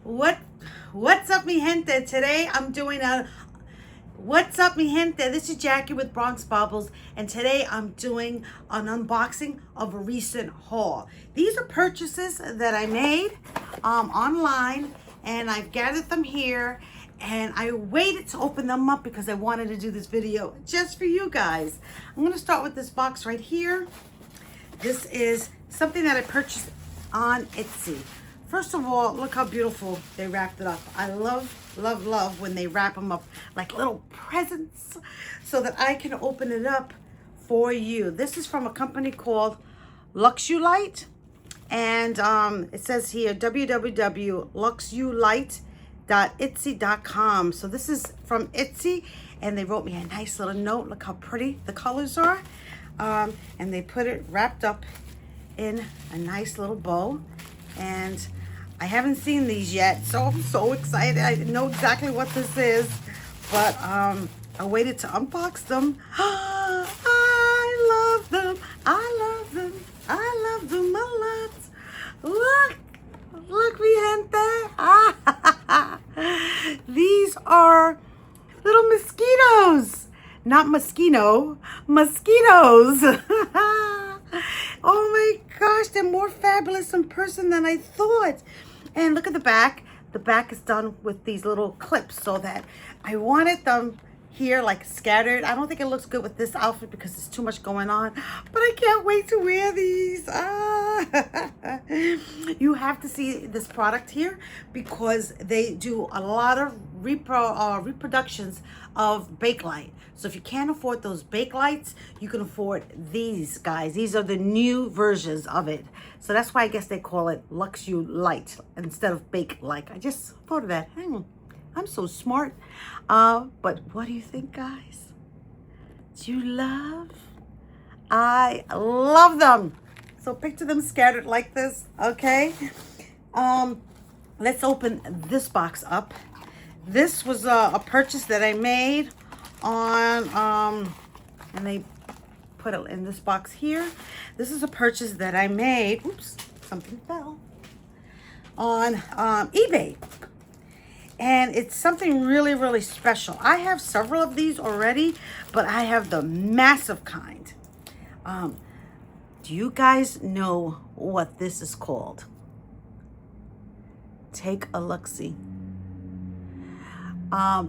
What what's up, mi gente? Today I'm doing a what's up, mi gente? This is Jackie with Bronx Bubbles, and today I'm doing an unboxing of a recent haul. These are purchases that I made online, and I've gathered them here, and I waited to open them up because I wanted to do this video just for you guys. I'm going to start with this box right here. This is something that I purchased on Etsy. First of all, look how beautiful they wrapped it up. I love when they wrap them up like little presents so that I can open it up for you. This is from a company called Luxite, and it says here www.luxulite.etsy.com. So this is from Etsy, and they wrote me a nice little note. Look how pretty the colors are. And they put it wrapped up in a nice little bow, and I haven't seen these yet, so I'm so excited. I didn't know exactly what this is, but I waited to unbox them. I love them. I love them. I love them a lot. Look, mi gente. These are little mosquitoes. Not mosquito, mosquitoes. Oh my gosh, they're more fabulous in person than I thought. And look at the back. The back is done with these little clips so that I wanted them here like scattered. I don't think it looks good with this outfit because there's too much going on, but I can't wait to wear these. You have to see this product here because they do a lot of reproductions of Bakelite. So if you can't afford those Bakelites, you can afford these guys. These are the new versions of it. So that's why I guess they call it Luxulite instead of Bakelite. I just thought of that. I'm so smart. But what do you think, guys? Do you love? I love them. So picture them scattered like this, okay? Let's open this box up. This was a purchase that I made on, and they put it in this box here. This is a purchase that I made, oops, something fell, on eBay. And it's something really special. I have several of these already, but I have the massive kind. Do you guys know what this is called? Take a look-see.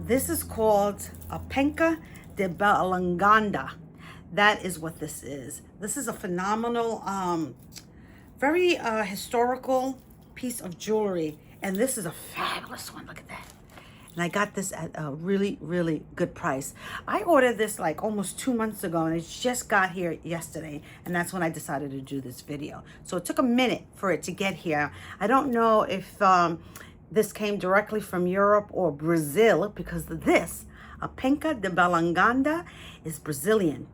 This is called a penca de Balanganda. That is what this is. This is a phenomenal, very historical piece of jewelry. And this is a fabulous one. Look at that. And I got this at a really good price. I ordered this like almost 2 months ago, and it just got here yesterday. And that's when I decided to do this video. So it took a minute for it to get here. I don't know if this came directly from Europe or Brazil, because this, a penca de Balanganda, is Brazilian.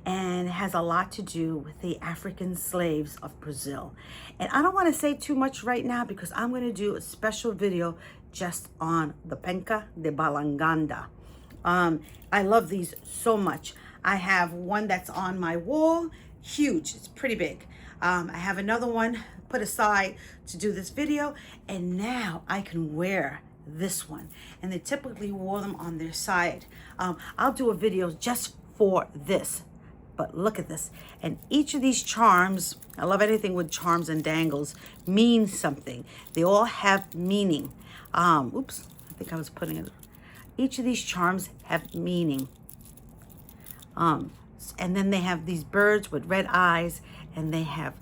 And it has a lot to do with the African slaves of Brazil. And I don't want to say too much right now because I'm going to do a special video just on the penca de Balanganda. I love these so much. I have one that's on my wall, huge, it's pretty big. I have another one put aside to do this video, and now I can wear this one. And they typically wore them on their side. I'll do a video just for this. But look at this. And each of these charms, I love anything with charms and dangles, means something. They all have meaning. Oops, I think I was putting it. Each of these charms have meaning. And then they have these birds with red eyes, and they have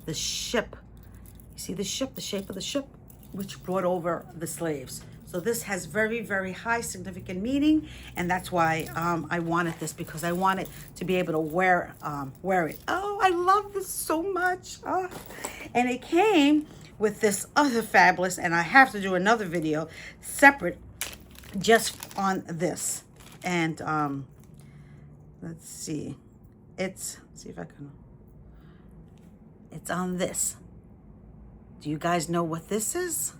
the ship. You see the ship, the shape of the ship, which brought over the slaves. So this has very high significant meaning, and that's why I wanted this, because I wanted to be able to wear it. Oh, I love this so much. Oh. And it came with this other fabulous, and I have to do another video separate just on this. And let's see. Let's see if I can. It's on this. Do you guys know what this is?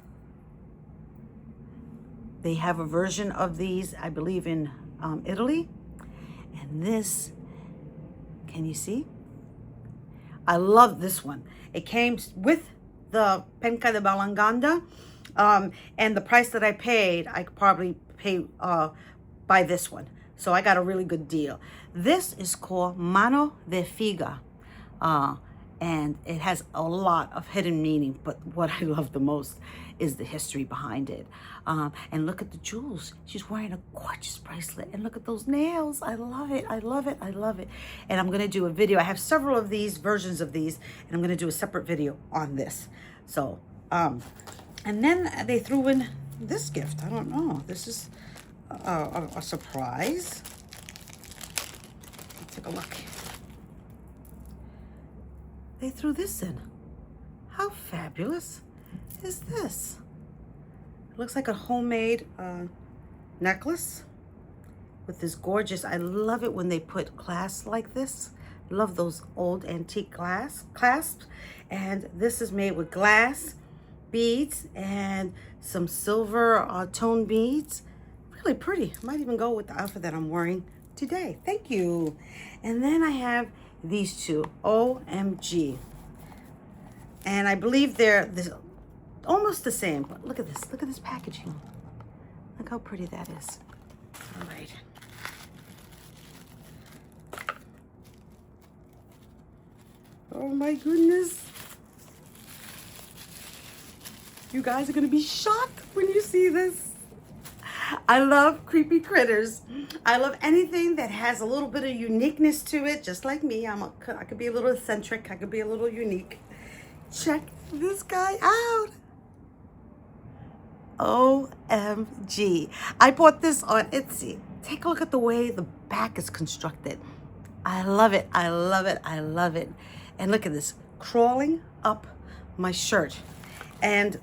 They have a version of these, I believe, in Italy. And this, can you see? I love this one. It came with the penca de Balanganda, And the price that I paid, I could probably pay buy this one. So I got a really good deal. This is called Mano de Figa. And it has a lot of hidden meaning, but what I love the most is the history behind it. And look at the jewels. She's wearing a gorgeous bracelet, and look at those nails. I love it, I love it, I love it. And I'm gonna do a video. I have several of these versions of these, and I'm gonna do a separate video on this. So, and then they threw in this gift. I don't know, this is a surprise. Let's take a look. They threw this in. How fabulous is this? It looks like a homemade necklace with this gorgeous, I love it when they put clasps like this. Love those old antique clasps. And this is made with glass beads and some silver tone beads. Really pretty. Might even go with the outfit that I'm wearing today. Thank you. And then I have these two, OMG. And I believe they're almost the same, but look at this packaging. Look how pretty that is. All right. Oh my goodness. You guys are gonna be shocked when you see this. I love creepy critters. I love anything that has a little bit of uniqueness to it, just like me. I could be a little eccentric. I could be a little unique. Check this guy out. OMG. I bought this on Etsy. Take a look at the way the back is constructed. I love it. I love it. I love it. And look at this, crawling up my shirt. And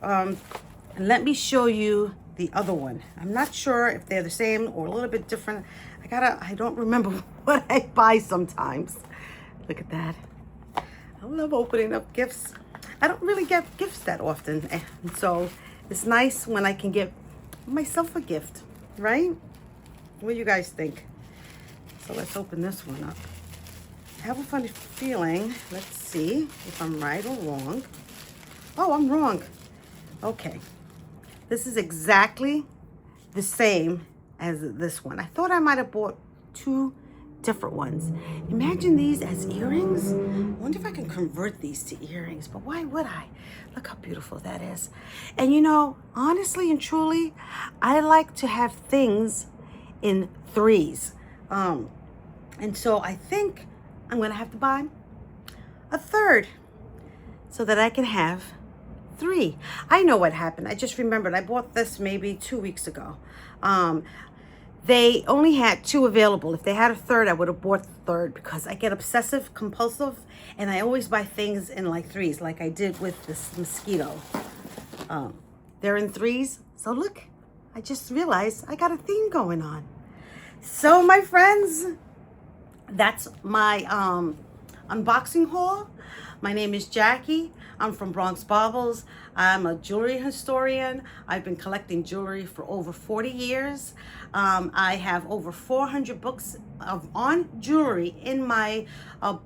let me show you the other one. I'm not sure if they're the same or a little bit different. I don't remember what I buy sometimes. Look at that. I love opening up gifts. I don't really get gifts that often. And so it's nice when I can give myself a gift, right? What do you guys think? So let's open this one up. I have a funny feeling. Let's see if I'm right or wrong. Oh, I'm wrong. Okay. This is exactly the same as this one. I thought I might have bought two different ones. Imagine these as earrings. I wonder if I can convert these to earrings, but why would I? Look how beautiful that is. And you know, honestly and truly, I like to have things in threes. And so I think I'm gonna have to buy a third so that I can have three. I know what happened. I just remembered. I bought this maybe 2 weeks ago. They only had two available. If they had a third, I would have bought the third because I get obsessive compulsive and I always buy things in like threes, like I did with this mosquito. They're in threes. So look, I just realized I got a theme going on. So my friends, that's my unboxing haul. My name is Jackie. I'm from Bronx Baubles. I'm a jewelry historian. I've been collecting jewelry for over 40 years. I have over 400 books on jewelry in my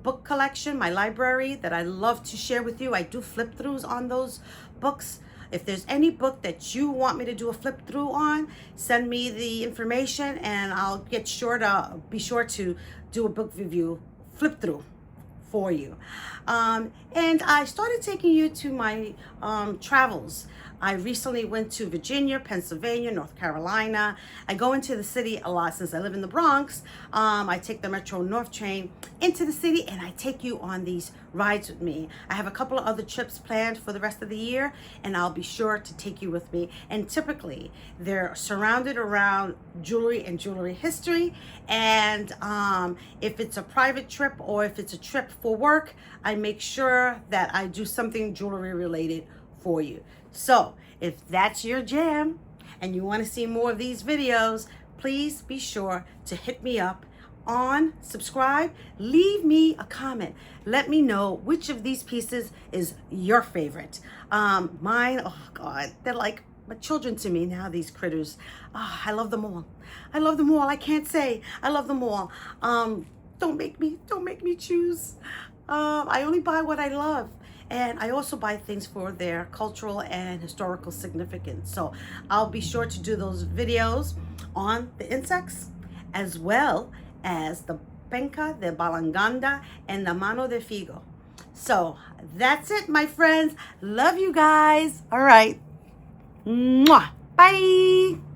book collection, my library, that I love to share with you. I do flip throughs on those books. If there's any book that you want me to do a flip through on, send me the information and I'll be sure to do a book review flip through for you. And I started taking you to my travels. I recently went to Virginia, Pennsylvania, North Carolina. I go into the city a lot since I live in the Bronx. I take the Metro North train into the city and I take you on these rides with me. I have a couple of other trips planned for the rest of the year and I'll be sure to take you with me. And typically they're surrounded around jewelry and jewelry history. And if it's a private trip or if it's a trip for work, I make sure that I do something jewelry related for you. So if that's your jam and you want to see more of these videos, please be sure to hit me up on subscribe. Leave me a comment. Let me know which of these pieces is your favorite. Mine, oh God, they're like my children to me now, these critters. I love them all. I love them all. I can't say I love them all. Don't make me choose. I only buy what I love. And I also buy things for their cultural and historical significance. So I'll be sure to do those videos on the insects as well as the penca de balanganda and the mano de figo. So that's it, my friends. Love you guys. All right. Mwah. Bye.